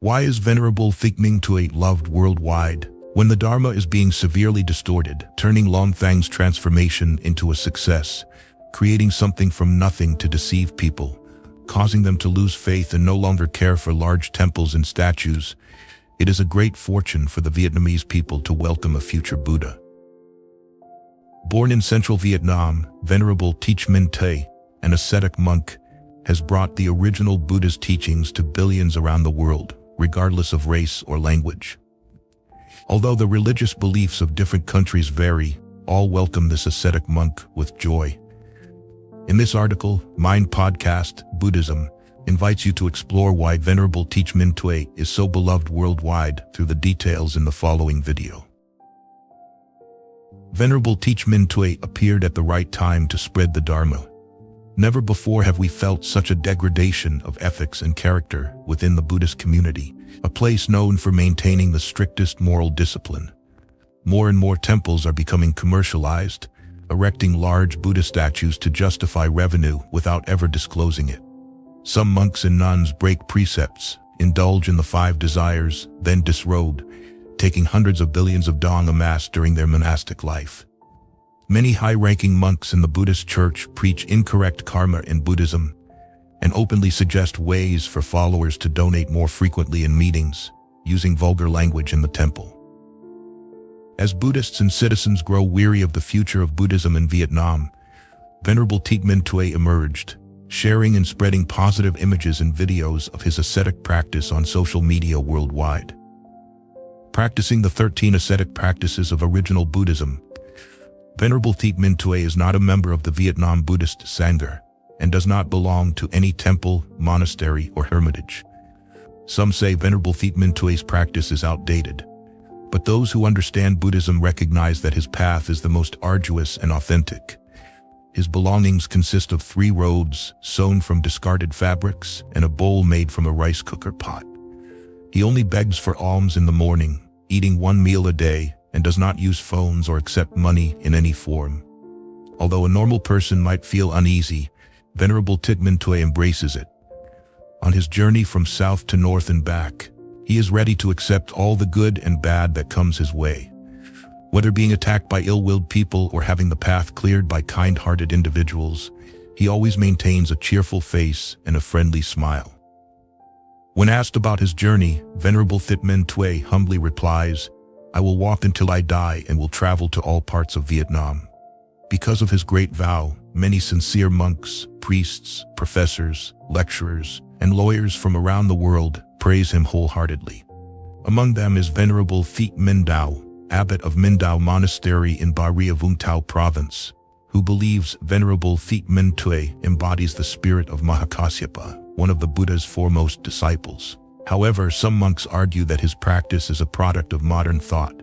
Why is Venerable Thich Minh Tue loved worldwide? When the Dharma is being severely distorted, turning Longthang's transformation into a success, creating something from nothing to deceive people, causing them to lose faith and no longer care for large temples and statues, it is a great fortune for the Vietnamese people to welcome a future Buddha. Born in central Vietnam, Venerable Thich Minh Tue, an ascetic monk, has brought the original Buddha's teachings to billions around the world, regardless of race or language. Although the religious beliefs of different countries vary, all welcome this ascetic monk with joy. In this article, Mind Podcast, Buddhism, invites you to explore why Venerable Thich Minh Tue is so beloved worldwide through the details in the following video. Venerable Thich Minh Tue appeared at the right time to spread the Dharma. Never before have we felt such a degradation of ethics and character within the Buddhist community, a place known for maintaining the strictest moral discipline. More and more temples are becoming commercialized, erecting large Buddha statues to justify revenue without ever disclosing it. Some monks and nuns break precepts, indulge in the 5 desires, then disrobe, taking hundreds of billions of dong amassed during their monastic life. Many high-ranking monks in the Buddhist church preach incorrect karma in Buddhism and openly suggest ways for followers to donate more frequently in meetings, using vulgar language in the temple. As Buddhists and citizens grow weary of the future of Buddhism in Vietnam, Venerable Thich Minh Tue emerged, sharing and spreading positive images and videos of his ascetic practice on social media worldwide. Practicing the 13 ascetic practices of original Buddhism, Venerable Thich Minh Tue is not a member of the Vietnam Buddhist Sangha and does not belong to any temple, monastery, or hermitage. Some say Venerable Thich Minh Tue's practice is outdated, but those who understand Buddhism recognize that his path is the most arduous and authentic. His belongings consist of 3 robes sewn from discarded fabrics and a bowl made from a rice cooker pot. He only begs for alms in the morning, eating 1 meal a day, and does not use phones or accept money in any form. Although a normal person might feel uneasy, Venerable Thich Minh Tue embraces it. On his journey from south to north and back, he is ready to accept all the good and bad that comes his way. Whether being attacked by ill-willed people or having the path cleared by kind-hearted individuals, he always maintains a cheerful face and a friendly smile. When asked about his journey, Venerable Thich Minh Tue humbly replies, "I will walk until I die and will travel to all parts of Vietnam." Because of his great vow, many sincere monks, priests, professors, lecturers, and lawyers from around the world praise him wholeheartedly. Among them is Venerable Thich Minh Tue, abbot of Minh Dao Monastery in Bà Rịa Vũng Tàu province, who believes Venerable Thich Minh Tue embodies the spirit of Mahakasyapa, one of the Buddha's foremost disciples. However, some monks argue that his practice is a product of modern thought,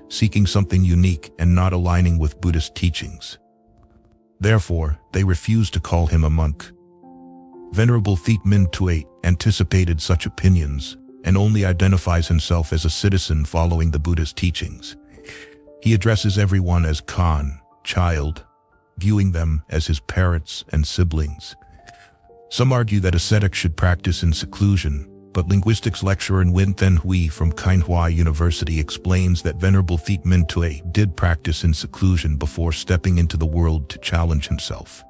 seeking something unique and not aligning with Buddhist teachings. Therefore, they refuse to call him a monk. Venerable Thich Minh Tue anticipated such opinions and only identifies himself as a citizen following the Buddha's teachings. He addresses everyone as Khan, child, viewing them as his parents and siblings. Some argue that ascetics should practice in seclusion, but linguistics lecturer Nguyen Thanh Huy from Kinh Hoa University explains that Venerable Thich Minh Tue did practice in seclusion before stepping into the world to challenge himself.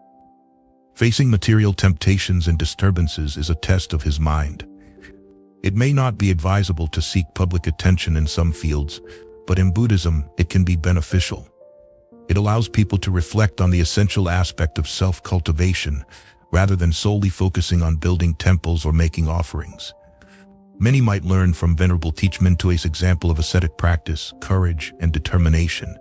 Facing material temptations and disturbances is a test of his mind. It may not be advisable to seek public attention in some fields, but in Buddhism, it can be beneficial. It allows people to reflect on the essential aspect of self-cultivation, rather than solely focusing on building temples or making offerings. Many might learn from Venerable Thich Minh Tue's example of ascetic practice, courage, and determination.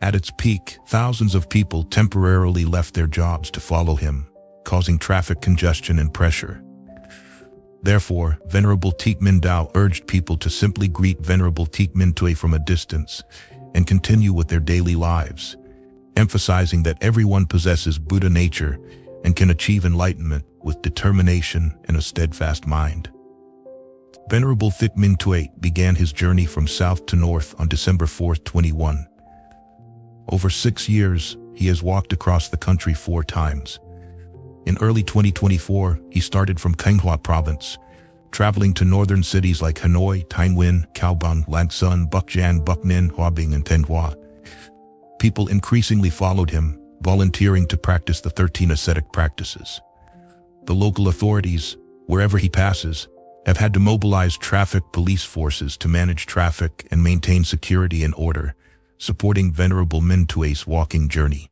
At its peak, thousands of people temporarily left their jobs to follow him, causing traffic congestion and pressure. Therefore, Venerable Thich Minh Tue urged people to simply greet Venerable Thich Minh Tue from a distance and continue with their daily lives, emphasizing that everyone possesses Buddha nature and can achieve enlightenment with determination and a steadfast mind. Venerable Thich Minh Tue began his journey from south to north on December 4, 21. Over 6 years, he has walked across the country 4 times. In early 2024, he started from Kinh Hoa province, traveling to northern cities like Hanoi, Thanh Nguyen, Cao Bang, Lang Son, Buk Giang, Buk Ninh, Hoa Binh, and Thanh Hoa. People increasingly followed him, volunteering to practice the 13 ascetic practices. The local authorities, wherever he passes, have had to mobilize traffic police forces to manage traffic and maintain security and order, supporting Venerable Minh Tue's walking journey.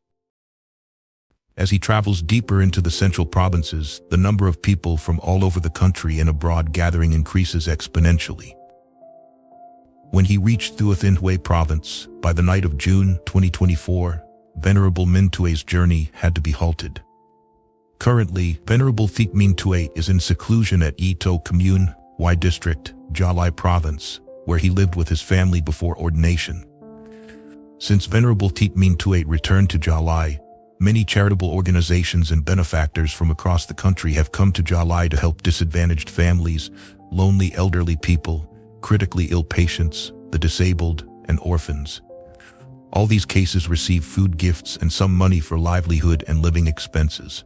As he travels deeper into the central provinces, the number of people from all over the country and abroad gathering increases exponentially. When he reached Thua Thanh Huế province, by the night of June 2024, Venerable Minh Tue's journey had to be halted. Currently, Venerable Thich Minh Tue is in seclusion at Y To Commune, Y District, Gia Lai Province, where he lived with his family before ordination. Since Venerable Thich Minh Tue returned to Gia Lai, many charitable organizations and benefactors from across the country have come to Gia Lai to help disadvantaged families, lonely elderly people, critically ill patients, the disabled, and orphans. All these cases receive food gifts and some money for livelihood and living expenses.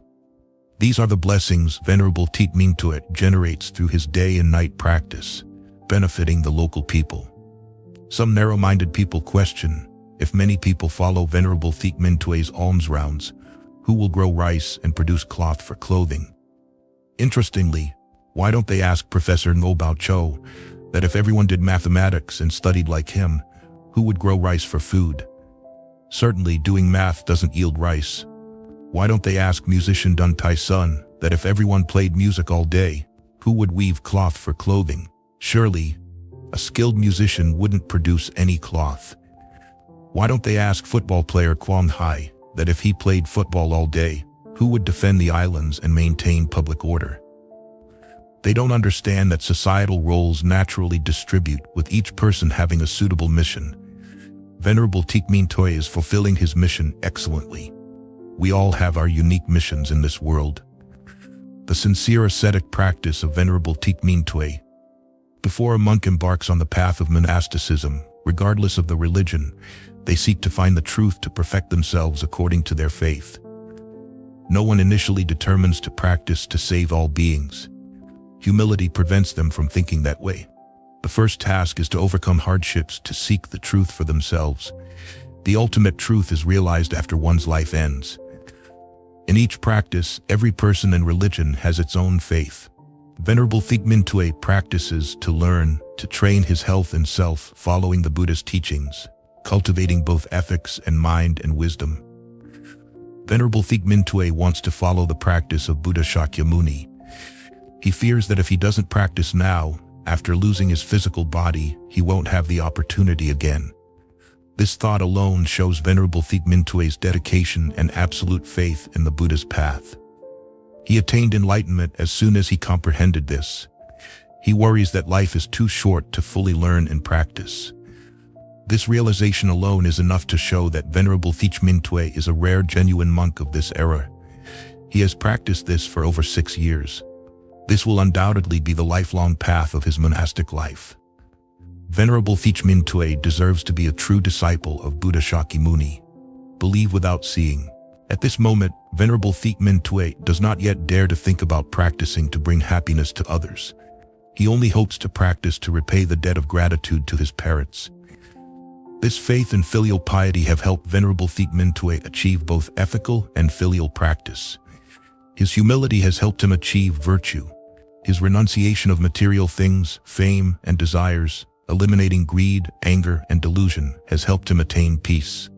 These are the blessings Venerable Thich Minh Tue generates through his day and night practice, benefiting the local people. Some narrow-minded people question, if many people follow Venerable Thich Minh Tue's alms rounds, who will grow rice and produce cloth for clothing? Interestingly, why don't they ask Professor Ngo Bao Cho that if everyone did mathematics and studied like him, who would grow rice for food? Certainly, doing math doesn't yield rice. Why don't they ask musician Dun Tai Sun that if everyone played music all day, who would weave cloth for clothing? Surely, a skilled musician wouldn't produce any cloth. Why don't they ask football player Quang Hai that if he played football all day, who would defend the islands and maintain public order? They don't understand that societal roles naturally distribute, with each person having a suitable mission. Venerable Thich Minh Tue is fulfilling his mission excellently. We all have our unique missions in this world. The sincere ascetic practice of Venerable Thich Minh Tue. Before a monk embarks on the path of monasticism, regardless of the religion, they seek to find the truth to perfect themselves according to their faith. No one initially determines to practice to save all beings. Humility prevents them from thinking that way. The first task is to overcome hardships to seek the truth for themselves. The ultimate truth is realized after one's life ends. In each practice, every person and religion has its own faith. Venerable Thich Minh Tue practices to learn, to train his health and self, following the Buddha's teachings, cultivating both ethics and mind and wisdom. Venerable Thich Minh Tue wants to follow the practice of Buddha Shakyamuni. He fears that if he doesn't practice now, after losing his physical body, he won't have the opportunity again. This thought alone shows Venerable Thich Minh Tue's dedication and absolute faith in the Buddha's path. He attained enlightenment as soon as he comprehended this. He worries that life is too short to fully learn and practice. This realization alone is enough to show that Venerable Thich Minh Tue is a rare, genuine monk of this era. He has practiced this for over 6 years. This will undoubtedly be the lifelong path of his monastic life. Venerable Thich Minh Tue deserves to be a true disciple of Buddha Shakyamuni. Believe without seeing. At this moment, Venerable Thich Minh Tue does not yet dare to think about practicing to bring happiness to others. He only hopes to practice to repay the debt of gratitude to his parents. This faith and filial piety have helped Venerable Thich Minh Tue achieve both ethical and filial practice. His humility has helped him achieve virtue. His renunciation of material things, fame, and desires, eliminating greed, anger, and delusion, has helped him attain peace.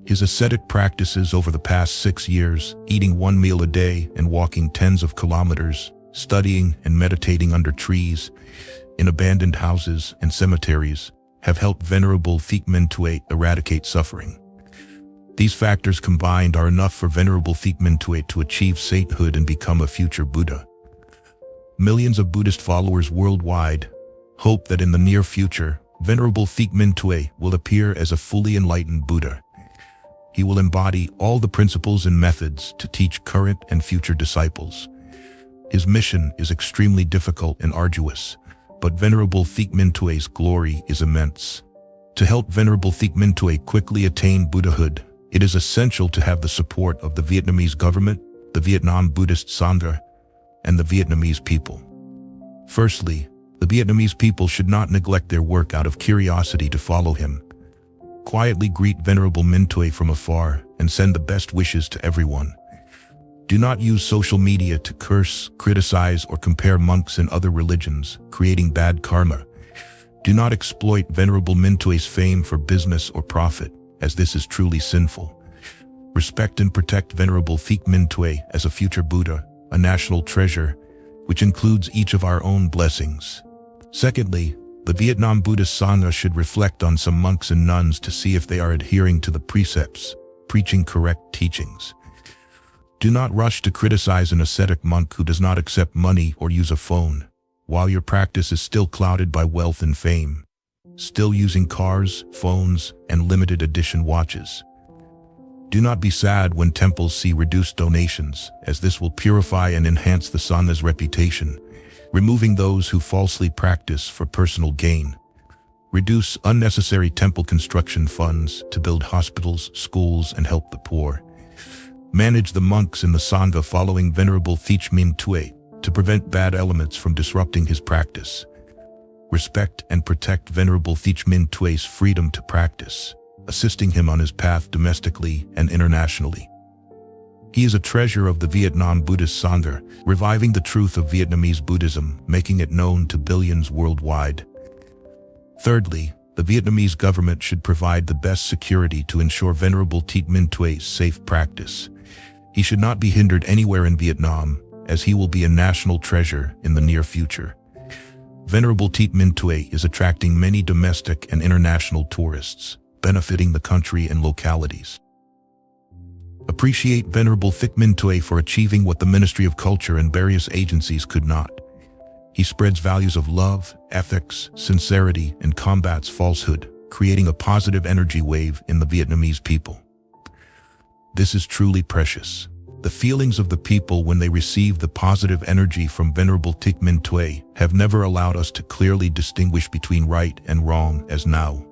His ascetic practices over the past 6 years, eating 1 meal a day and walking tens of kilometers, studying and meditating under trees, in abandoned houses and cemeteries, have helped Venerable Thich Minh Tue eradicate suffering. These factors combined are enough for Venerable Thich Minh Tue to achieve sainthood and become a future Buddha. Millions of Buddhist followers worldwide hope that in the near future, Venerable Thich Minh Tue will appear as a fully enlightened Buddha. He will embody all the principles and methods to teach current and future disciples. His mission is extremely difficult and arduous, but Venerable Thich Minh Tue's glory is immense. To help Venerable Thich Minh Tue quickly attain Buddhahood, it is essential to have the support of the Vietnamese government, the Vietnam Buddhist Sangha, and the Vietnamese people. Firstly, the Vietnamese people should not neglect their work out of curiosity to follow him. Quietly greet Venerable Minh Tue from afar and send the best wishes to everyone. Do not use social media to curse, criticize, or compare monks in other religions, creating bad karma. Do not exploit Venerable Minh Tue's fame for business or profit, as this is truly sinful. Respect and protect Venerable Thich Minh Tue as a future Buddha, a national treasure, which includes each of our own blessings. Secondly, the Vietnam Buddhist Sangha should reflect on some monks and nuns to see if they are adhering to the precepts, preaching correct teachings. Do not rush to criticize an ascetic monk who does not accept money or use a phone, while your practice is still clouded by wealth and fame, still using cars, phones, and limited edition watches. Do not be sad when temples see reduced donations, as this will purify and enhance the Sangha's reputation, removing those who falsely practice for personal gain. Reduce unnecessary temple construction funds to build hospitals, schools, and help the poor. Manage the monks in the Sangha following Venerable Thich Minh Tue to prevent bad elements from disrupting his practice. Respect and protect Venerable Thich Minh Tue's freedom to practice, assisting him on his path domestically and internationally. He is a treasure of the Vietnam Buddhist Sangha, reviving the truth of Vietnamese Buddhism, making it known to billions worldwide. Thirdly, the Vietnamese government should provide the best security to ensure Venerable Thich Minh Tue's safe practice. He should not be hindered anywhere in Vietnam, as he will be a national treasure in the near future. Venerable Thich Minh Tue is attracting many domestic and international tourists, benefiting the country and localities. Appreciate Venerable Thich Minh Tue for achieving what the Ministry of Culture and various agencies could not. He spreads values of love, ethics, sincerity, and combats falsehood, creating a positive energy wave in the Vietnamese people. This is truly precious. The feelings of the people when they receive the positive energy from Venerable Thich Minh Tue have never allowed us to clearly distinguish between right and wrong as now.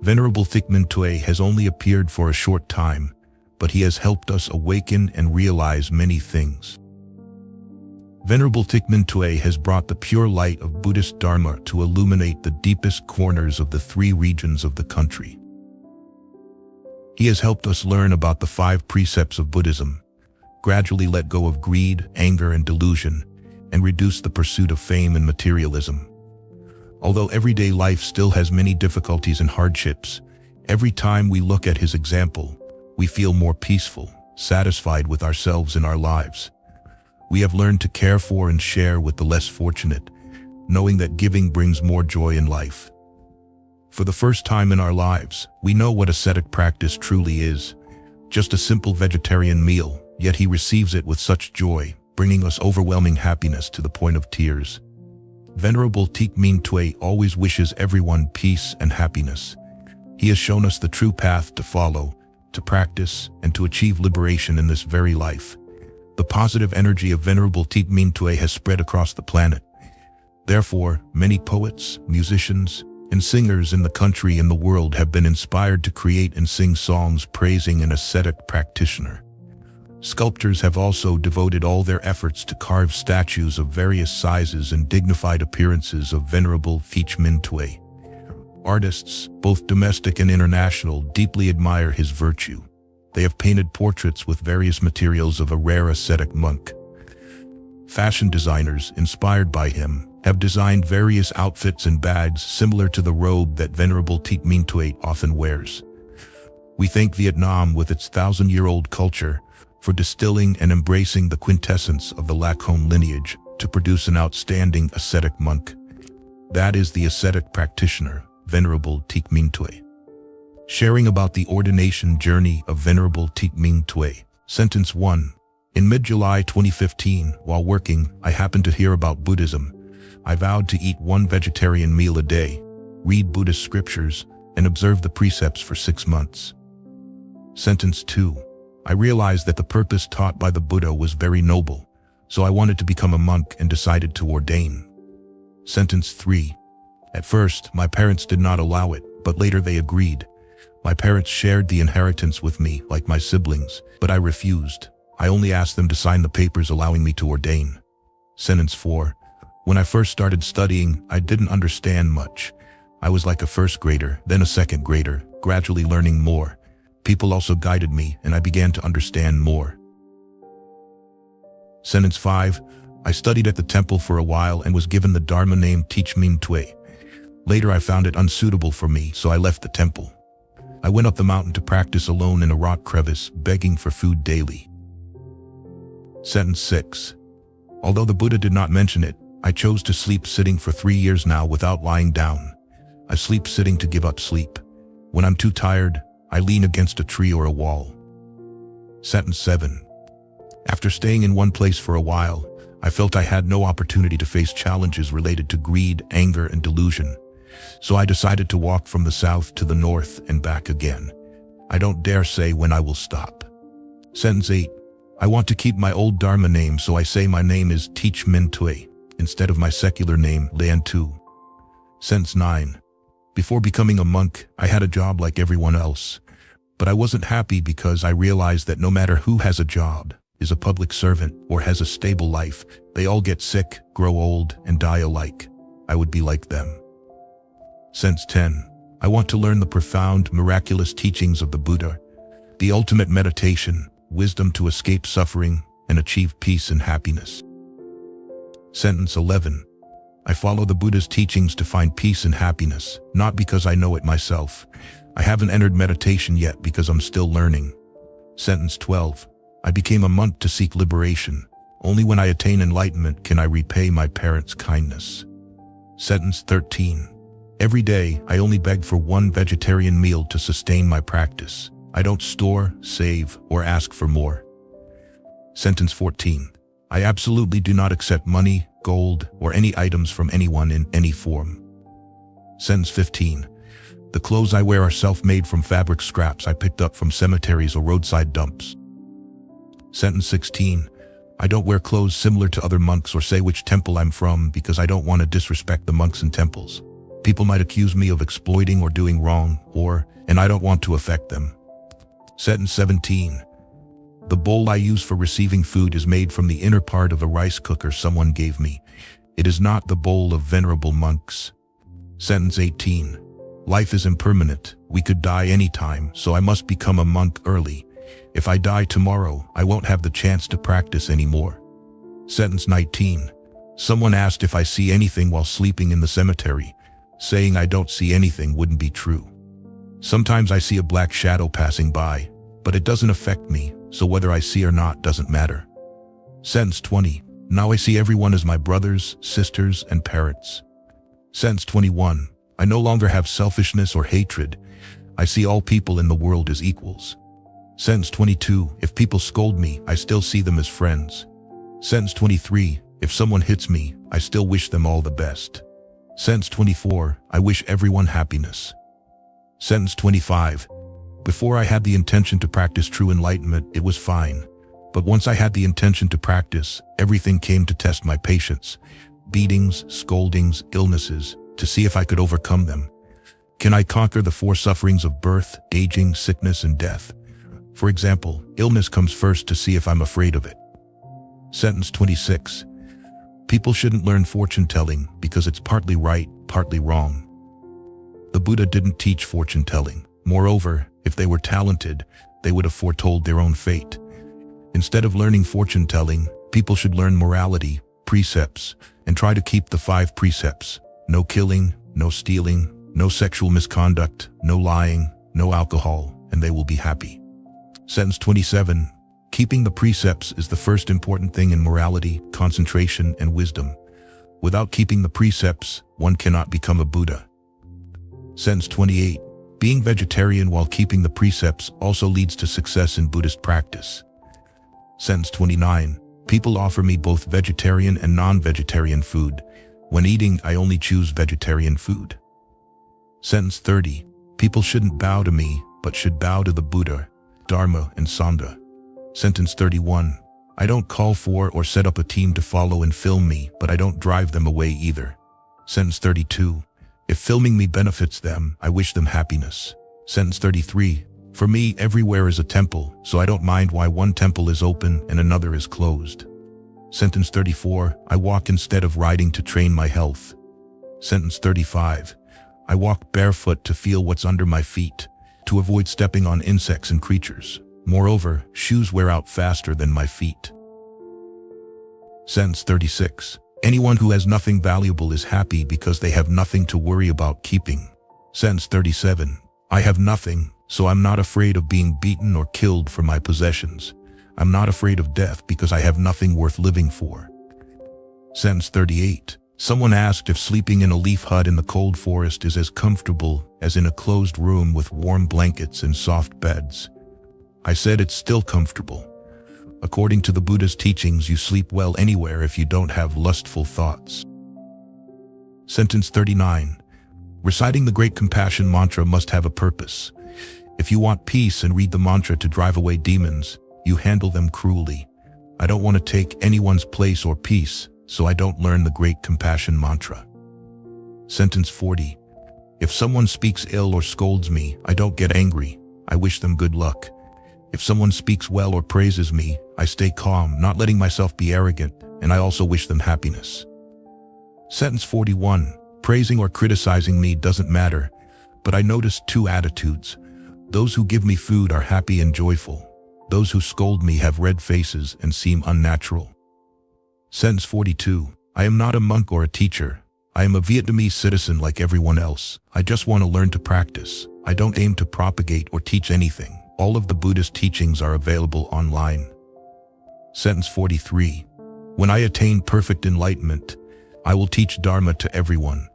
Venerable Thich Minh Tue has only appeared for a short time, but he has helped us awaken and realize many things. Venerable Thich Minh Tue has brought the pure light of Buddhist Dharma to illuminate the deepest corners of the 3 regions of the country. He has helped us learn about the 5 precepts of Buddhism, gradually let go of greed, anger, and delusion, and reduce the pursuit of fame and materialism. Although everyday life still has many difficulties and hardships, every time we look at his example, we feel more peaceful, satisfied with ourselves and our lives. We have learned to care for and share with the less fortunate, knowing that giving brings more joy in life. For the first time in our lives, we know what ascetic practice truly is. Just a simple vegetarian meal, yet he receives it with such joy, bringing us overwhelming happiness to the point of tears. Venerable Thich Minh Tue always wishes everyone peace and happiness. He has shown us the true path to follow, to practice, and to achieve liberation in this very life. The positive energy of Venerable Thich Minh Tue has spread across the planet. Therefore, many poets, musicians, and singers in the country and the world have been inspired to create and sing songs praising an ascetic practitioner. Sculptors have also devoted all their efforts to carve statues of various sizes and dignified appearances of Venerable Thich Minh Tue. Artists, both domestic and international, deeply admire his virtue. They have painted portraits with various materials of a rare ascetic monk. Fashion designers, inspired by him, have designed various outfits and bags similar to the robe that Venerable Thich Minh Tue often wears. We thank Vietnam with its 1,000-year-old culture for distilling and embracing the quintessence of the Lac Hong lineage to produce an outstanding ascetic monk. That is the ascetic practitioner, Venerable Thich Minh Tue. Sharing about the ordination journey of Venerable Thich Minh Tue. Sentence 1. In mid-July 2015, while working, I happened to hear about Buddhism. I vowed to eat 1 vegetarian meal a day, read Buddhist scriptures, and observe the precepts for 6 months. Sentence 2. I realized that the purpose taught by the Buddha was very noble, so I wanted to become a monk and decided to ordain. Sentence 3. At first, my parents did not allow it, but later they agreed. My parents shared the inheritance with me, like my siblings, but I refused. I only asked them to sign the papers allowing me to ordain. Sentence 4. When I first started studying, I didn't understand much. I was like a first grader, then a second grader, gradually learning more. People also guided me, and I began to understand more. Sentence 5. I studied at the temple for a while and was given the Dharma name Thich Minh Tue. Later I found it unsuitable for me, so I left the temple. I went up the mountain to practice alone in a rock crevice, begging for food daily. Sentence 6. Although the Buddha did not mention it, I chose to sleep sitting for 3 years now without lying down. I sleep sitting to give up sleep. When I'm too tired, I lean against a tree or a wall. Sentence 7. After staying in one place for a while, I felt I had no opportunity to face challenges related to greed, anger, and delusion. So I decided to walk from the south to the north and back again. I don't dare say when I will stop. Sentence 8. I want to keep my old Dharma name, so I say my name is Thich Minh Tue, instead of my secular name, Lian Tu. Sentence 9. Before becoming a monk, I had a job like everyone else. But I wasn't happy because I realized that no matter who has a job, is a public servant, or has a stable life, they all get sick, grow old, and die alike. I would be like them. Sentence 10. I want to learn the profound, miraculous teachings of the Buddha, the ultimate meditation, wisdom to escape suffering, and achieve peace and happiness. Sentence 11. I follow the Buddha's teachings to find peace and happiness, not because I know it myself. I haven't entered meditation yet because I'm still learning. Sentence 12. I became a monk to seek liberation. Only when I attain enlightenment can I repay my parents' kindness. Sentence 13. Every day, I only beg for one vegetarian meal to sustain my practice. I don't store, save, or ask for more. Sentence 14. I absolutely do not accept money, gold, or any items from anyone in any form. Sentence 15. The clothes I wear are self-made from fabric scraps I picked up from cemeteries or roadside dumps. Sentence 16. I don't wear clothes similar to other monks or say which temple I'm from because I don't want to disrespect the monks and temples. People might accuse me of exploiting or doing wrong, and I don't want to affect them. Sentence 17. The bowl I use for receiving food is made from the inner part of a rice cooker someone gave me. It is not the bowl of venerable monks. Sentence 18. Life is impermanent. We could die anytime, so I must become a monk early. If I die tomorrow, I won't have the chance to practice anymore. Sentence 19. Someone asked if I see anything while sleeping in the cemetery. Saying I don't see anything wouldn't be true. Sometimes I see a black shadow passing by, but it doesn't affect me, so whether I see or not doesn't matter. Sentence 20. Now I see everyone as my brothers, sisters, and parents. Sentence 21. I no longer have selfishness or hatred. I see all people in the world as equals. Sentence 22. If people scold me, I still see them as friends. Sentence 23. If someone hits me, I still wish them all the best. Sentence 24. I wish everyone happiness. Sentence 25. Before I had the intention to practice true enlightenment, it was fine. But once I had the intention to practice, everything came to test my patience. Beatings, scoldings, illnesses, to see if I could overcome them. Can I conquer the 4 sufferings of birth, aging, sickness, and death? For example, illness comes first to see if I'm afraid of it. Sentence 26. People shouldn't learn fortune-telling because it's partly right, partly wrong. The Buddha didn't teach fortune-telling. Moreover, if they were talented, they would have foretold their own fate. Instead of learning fortune-telling, people should learn morality, precepts, and try to keep the 5 precepts. No killing, no stealing, no sexual misconduct, no lying, no alcohol, and they will be happy. Sentence 27. Keeping the precepts is the first important thing in morality, concentration, and wisdom. Without keeping the precepts, one cannot become a Buddha. Sentence 28. Being vegetarian while keeping the precepts also leads to success in Buddhist practice. Sentence 29. People offer me both vegetarian and non-vegetarian food. When eating, I only choose vegetarian food. Sentence 30. People shouldn't bow to me, but should bow to the Buddha, Dharma, and Sangha. Sentence 31. I don't call for or set up a team to follow and film me, but I don't drive them away either. Sentence 32. If filming me benefits them, I wish them happiness. Sentence 33. For me, everywhere is a temple, so I don't mind why one temple is open and another is closed. Sentence 34, I walk instead of riding to train my health. Sentence 35, I walk barefoot to feel what's under my feet, to avoid stepping on insects and creatures. Moreover, shoes wear out faster than my feet. Sentence 36, anyone who has nothing valuable is happy because they have nothing to worry about keeping. Sentence 37, I have nothing, so I'm not afraid of being beaten or killed for my possessions. I'm not afraid of death because I have nothing worth living for. Sentence 38, someone asked if sleeping in a leaf hut in the cold forest is as comfortable as in a closed room with warm blankets and soft beds. I said it's still comfortable. According to the Buddha's teachings, you sleep well anywhere if you don't have lustful thoughts. Sentence 39, reciting the Great Compassion Mantra must have a purpose. If you want peace and read the mantra to drive away demons, you handle them cruelly. I don't want to take anyone's place or peace, so I don't learn the Great Compassion Mantra. Sentence 40, if someone speaks ill or scolds me, I don't get angry. I wish them good luck. If someone speaks well or praises me, I stay calm, not letting myself be arrogant, and I also wish them happiness. Sentence 41, praising or criticizing me doesn't matter, but I notice two attitudes. Those who give me food are happy and joyful. Those who scold me have red faces and seem unnatural. Sentence 42, I am not a monk or a teacher. I am a Vietnamese citizen like everyone else. I just want to learn to practice. I don't aim to propagate or teach anything. All of the Buddhist teachings are available online. Sentence 43, when I attain perfect enlightenment, I will teach Dharma to everyone.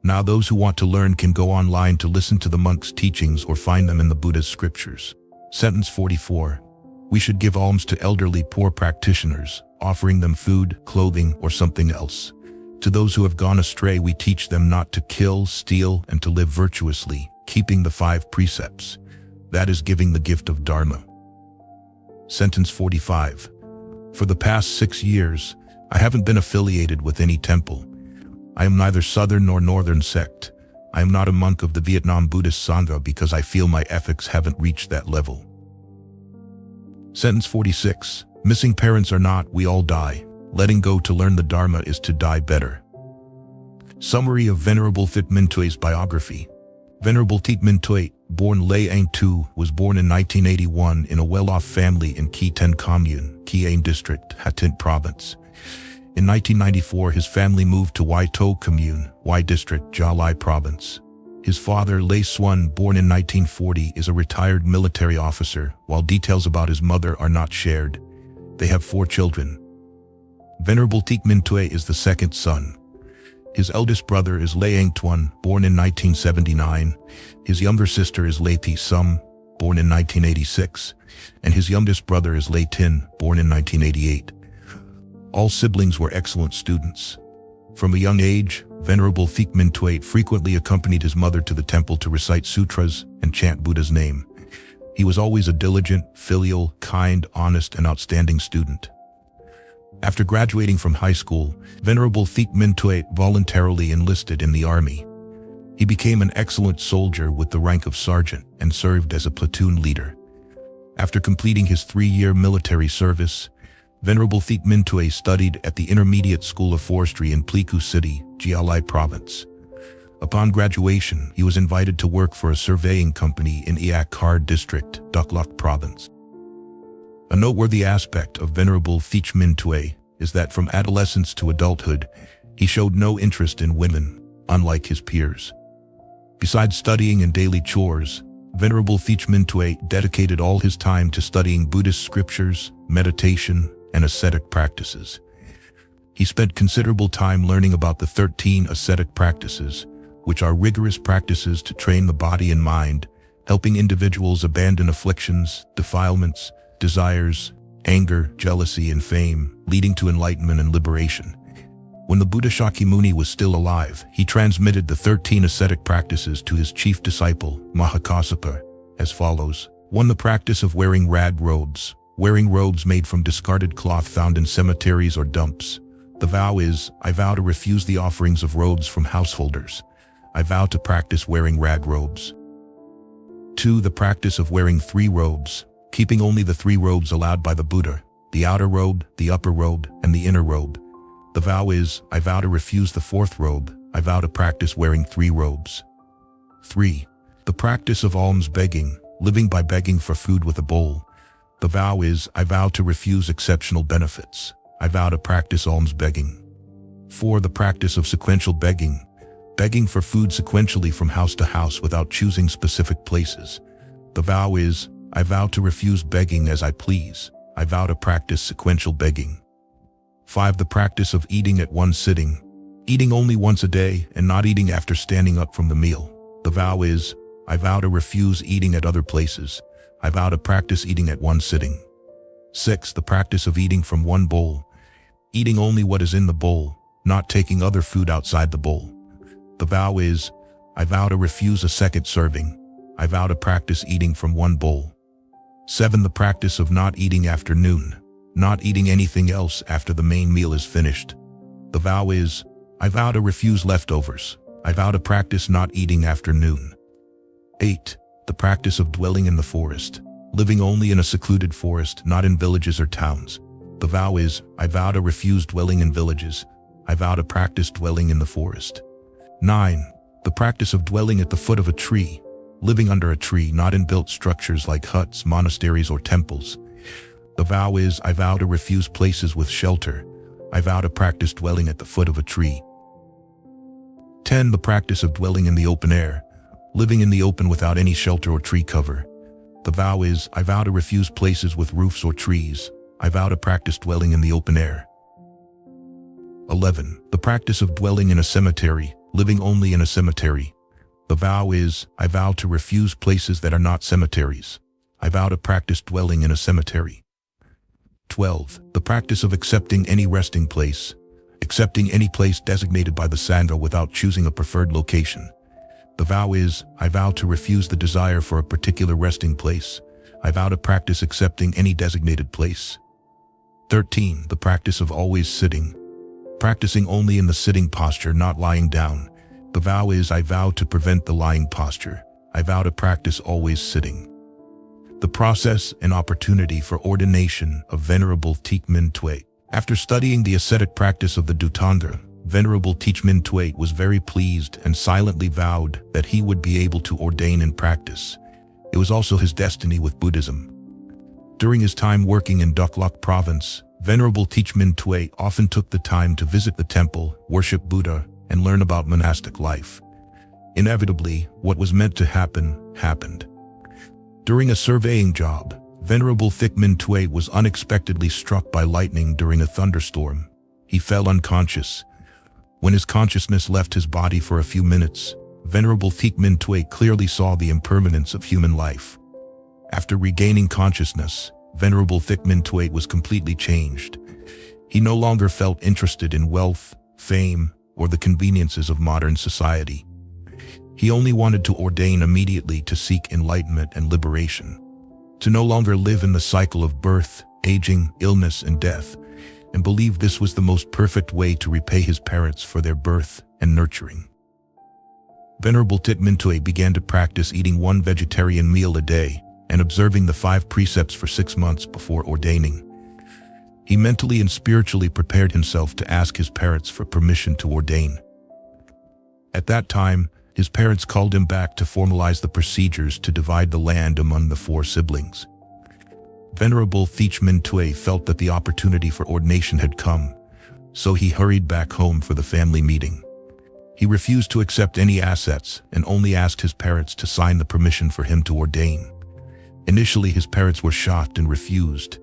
Now those who want to learn can go online to listen to the monks' teachings or find them in the Buddha's scriptures. Sentence 44, we should give alms to elderly poor practitioners, offering them food, clothing, or something else. To those who have gone astray, we teach them not to kill, steal, and to live virtuously, keeping the 5 precepts. That is giving the gift of Dharma. Sentence 45, for the past 6 years, I haven't been affiliated with any temple. I am neither Southern nor Northern sect. I am not a monk of the Vietnam Buddhist Sangha because I feel my ethics haven't reached that level. Sentence 46, missing parents or not, we all die. Letting go to learn the Dharma is to die better. Summary of Venerable Thich Minh Tue's biography. Venerable Thich Minh Tue, born Lê Anh Tu, was born in 1981 in a well-off family in Qui Thanh Commune, Qui Anh District, Hà Tĩnh Province. In 1994, his family moved to Huy Tô Commune, Huy District, Gia Lai Province. His father, Lê Xuân, born in 1940, is a retired military officer, while details about his mother are not shared. They have 4 children. Venerable Thich Minh Tue is the second son. His eldest brother is Lê Anh Tuan, born in 1979. His younger sister is Lê Thị Sum, born in 1986. And his youngest brother is Lê Tin, born in 1988. All siblings were excellent students. From a young age, Venerable Thich Minh Tue frequently accompanied his mother to the temple to recite sutras and chant Buddha's name. He was always a diligent, filial, kind, honest, and outstanding student. After graduating from high school, Venerable Thich Minh Tue voluntarily enlisted in the army. He became an excellent soldier with the rank of sergeant and served as a platoon leader. After completing his 3-year military service, Venerable Thich Minh Tue studied at the Intermediate School of Forestry in Pleiku City, Gia Lai Province. Upon graduation, he was invited to work for a surveying company in Iak Kar District, Dak Lak Province. A noteworthy aspect of Venerable Thich Minh Tue is that from adolescence to adulthood, he showed no interest in women, unlike his peers. Besides studying and daily chores, Venerable Thich Minh Tue dedicated all his time to studying Buddhist scriptures, meditation, and ascetic practices. He spent considerable time learning about the 13 ascetic practices, which are rigorous practices to train the body and mind, helping individuals abandon afflictions, defilements, desires, anger, jealousy, and fame, leading to enlightenment and liberation. When the Buddha Shakyamuni was still alive, he transmitted the 13 ascetic practices to his chief disciple, Mahakassapa, as follows. 1. The practice of wearing rag robes. Wearing robes made from discarded cloth found in cemeteries or dumps. The vow is, I vow to refuse the offerings of robes from householders. I vow to practice wearing rag robes. 2. The practice of wearing 3 robes, keeping only the 3 robes allowed by the Buddha. the outer robe, the upper robe, and the inner robe. The vow is, I vow to refuse the fourth robe. I vow to practice wearing 3 robes. 3. The practice of alms begging, living by begging for food with a bowl. The vow is, I vow to refuse exceptional benefits. I vow to practice alms begging. 4. The practice of sequential begging, begging for food sequentially from house to house without choosing specific places. The vow is, I vow to refuse begging as I please. I vow to practice sequential begging. 5. The practice of eating at one sitting, eating only once a day and not eating after standing up from the meal. The vow is, I vow to refuse eating at other places. I vow to practice eating at one sitting. 6. The practice of eating from one bowl, eating only what is in the bowl, not taking other food outside the bowl. The vow is, I vow to refuse a second serving. I vow to practice eating from one bowl. 7. The practice of not eating after noon, not eating anything else after the main meal is finished. The vow is, I vow to refuse leftovers. I vow to practice not eating after noon. 8. The practice of dwelling in the forest, living only in a secluded forest, not in villages or towns. The vow is, I vow to refuse dwelling in villages. I vow to practice dwelling in the forest. 9. The practice of dwelling at the foot of a tree, living under a tree, not in built structures like huts, monasteries, or temples. The vow is, I vow to refuse places with shelter. I vow to practice dwelling at the foot of a tree. 10. The practice of dwelling in the open air, living in the open without any shelter or tree cover. The vow is, I vow to refuse places with roofs or trees. I vow to practice dwelling in the open air. 11. The practice of dwelling in a cemetery, living only in a cemetery. The vow is, I vow to refuse places that are not cemeteries. I vow to practice dwelling in a cemetery. 12. The practice of accepting any resting place, accepting any place designated by the Sangha without choosing a preferred location. The vow is, I vow to refuse the desire for a particular resting place. I vow to practice accepting any designated place. 13. The practice of always sitting, practicing only in the sitting posture, not lying down. The vow is, I vow to prevent the lying posture. I vow to practice always sitting. The process and opportunity for ordination of Venerable Thich Minh Tue. After studying the ascetic practice of the Dhutanga, Venerable Thich Minh Tue was very pleased and silently vowed that he would be able to ordain and practice. It was also his destiny with Buddhism. During his time working in Duklok province, Venerable Thich Minh Tue often took the time to visit the temple, worship Buddha, and learn about monastic life. Inevitably, what was meant to happen, happened. During a surveying job, Venerable Thich Minh Tue was unexpectedly struck by lightning during a thunderstorm. He fell unconscious. When his consciousness left his body for a few minutes, Venerable Thich Minh Tue clearly saw the impermanence of human life. After regaining consciousness, Venerable Thich Minh Tue was completely changed. He no longer felt interested in wealth, fame, or the conveniences of modern society. He only wanted to ordain immediately to seek enlightenment and liberation, to no longer live in the cycle of birth, aging, illness, and death, and believed this was the most perfect way to repay his parents for their birth and nurturing. Venerable Thich Minh Tue began to practice eating 1 vegetarian meal a day and observing the 5 precepts for 6 months before ordaining. He mentally and spiritually prepared himself to ask his parents for permission to ordain. At that time, his parents called him back to formalize the procedures to divide the land among the 4 siblings. Venerable Thich Minh Tue felt that the opportunity for ordination had come, so he hurried back home for the family meeting. He refused to accept any assets and only asked his parents to sign the permission for him to ordain. Initially, his parents were shocked and refused.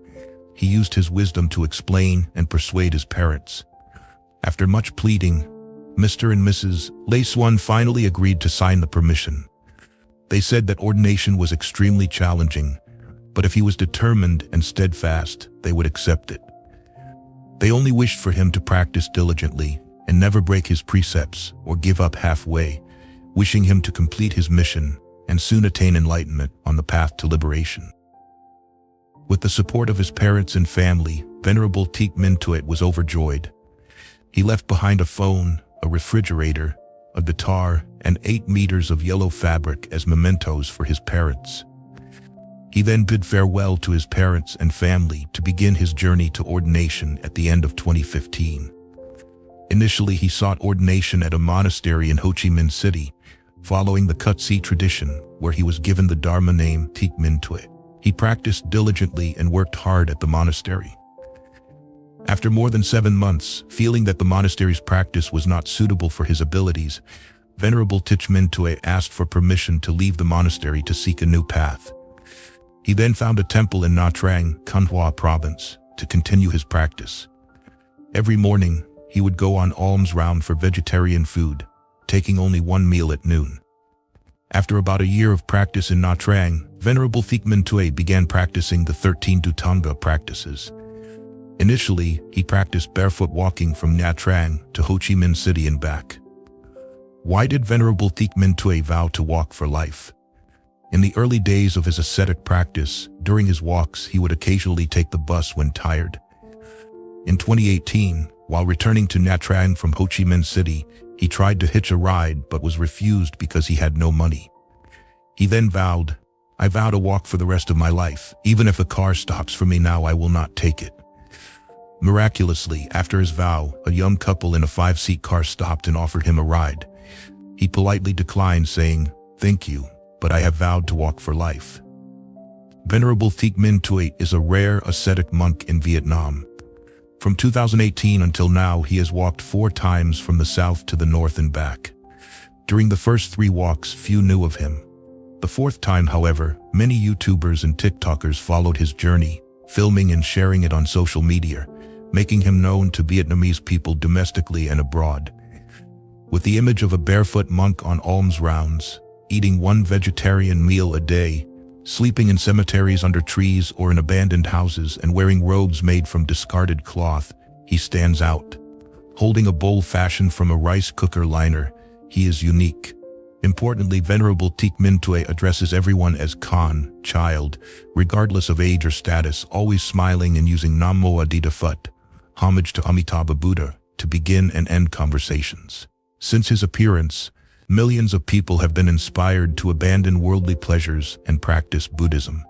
He used his wisdom to explain and persuade his parents. After much pleading, Mr. and Mrs. Lei Swan finally agreed to sign the permission. They said that ordination was extremely challenging, but if he was determined and steadfast, they would accept it. They only wished for him to practice diligently and never break his precepts or give up halfway, wishing him to complete his mission and soon attain enlightenment on the path to liberation. With the support of his parents and family, Venerable Thich Minh Tue was overjoyed. He left behind a phone, a refrigerator, a guitar, and 8 meters of yellow fabric as mementos for his parents. He then bid farewell to his parents and family to begin his journey to ordination at the end of 2015. Initially, he sought ordination at a monastery in Ho Chi Minh City, following the Kutsi tradition, where he was given the Dharma name Thich Minh Tue. He practiced diligently and worked hard at the monastery. After more than 7 months, feeling that the monastery's practice was not suitable for his abilities, Venerable Thich Minh Tue asked for permission to leave the monastery to seek a new path. He then found a temple in Nha Trang, Con Hoa province, to continue his practice. Every morning, he would go on alms round for vegetarian food, taking only 1 meal at noon. After about a year of practice in Nha Trang, Venerable Thich Minh Tue began practicing the 13 Dhutanga practices. Initially, he practiced barefoot walking from Nha Trang to Ho Chi Minh City and back. Why did Venerable Thich Minh Tue vow to walk for life? In the early days of his ascetic practice, during his walks, he would occasionally take the bus when tired. In 2018, while returning to Nha Trang from Ho Chi Minh City, he tried to hitch a ride but was refused because he had no money. He then vowed, "I vow to walk for the rest of my life. Even if a car stops for me now, I will not take it." Miraculously, after his vow, a young couple in a 5-seat car stopped and offered him a ride. He politely declined, saying, "Thank you, but I have vowed to walk for life." Venerable Thich Minh Tue is a rare ascetic monk in Vietnam. From 2018 until now, he has walked 4 times from the south to the north and back. During the first 3 walks, few knew of him. The 4th time, however, many YouTubers and TikTokers followed his journey, filming and sharing it on social media, making him known to Vietnamese people domestically and abroad. With the image of a barefoot monk on alms rounds, eating 1 vegetarian meal a day, sleeping in cemeteries under trees or in abandoned houses, and wearing robes made from discarded cloth, he stands out. Holding a bowl fashioned from a rice cooker liner, he is unique. Importantly, Venerable Thich Minh Tue addresses everyone as Khan, child, regardless of age or status, always smiling and using Namo Adita Phut, homage to Amitabha Buddha, to begin and end conversations. Since his appearance, millions of people have been inspired to abandon worldly pleasures and practice Buddhism.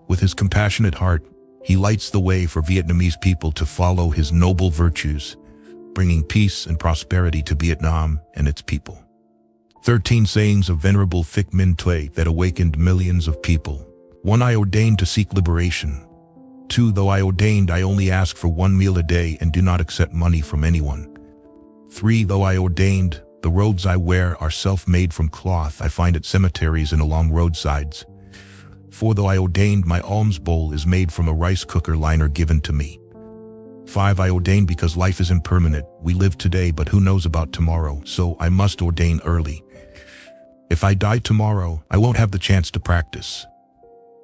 With his compassionate heart, he lights the way for Vietnamese people to follow his noble virtues, bringing peace and prosperity to Vietnam and its people. 13 sayings of Venerable Thich Minh Tue that awakened millions of people. 1. I ordained to seek liberation. 2. Though I ordained, I only ask for 1 meal a day and do not accept money from anyone. 3. Though I ordained, the robes I wear are self-made from cloth I find at cemeteries and along roadsides. 4. Though I ordained, my alms bowl is made from a rice cooker liner given to me. 5. I ordained because life is impermanent. We live today, but who knows about tomorrow, so I must ordain early. If I die tomorrow, I won't have the chance to practice.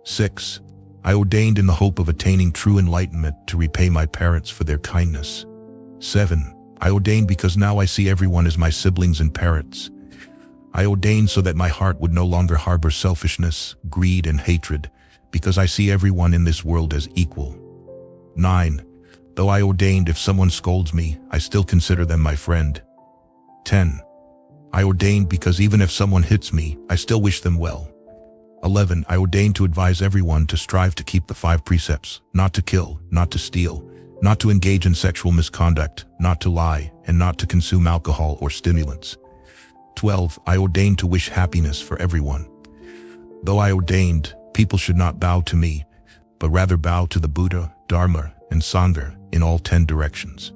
6. I ordained in the hope of attaining true enlightenment to repay my parents for their kindness. 7. I ordained because now I see everyone as my siblings and parents. I ordained so that my heart would no longer harbor selfishness, greed, and hatred, because I see everyone in this world as equal. 9. Though I ordained, if someone scolds me, I still consider them my friend. 10. I ordained because even if someone hits me, I still wish them well. 11. I ordained to advise everyone to strive to keep the 5 precepts: not to kill, not to steal, not to engage in sexual misconduct, not to lie, and not to consume alcohol or stimulants. 12. I ordained to wish happiness for everyone. Though I ordained, people should not bow to me, but rather bow to the Buddha, Dharma, and Sangha in all 10 directions.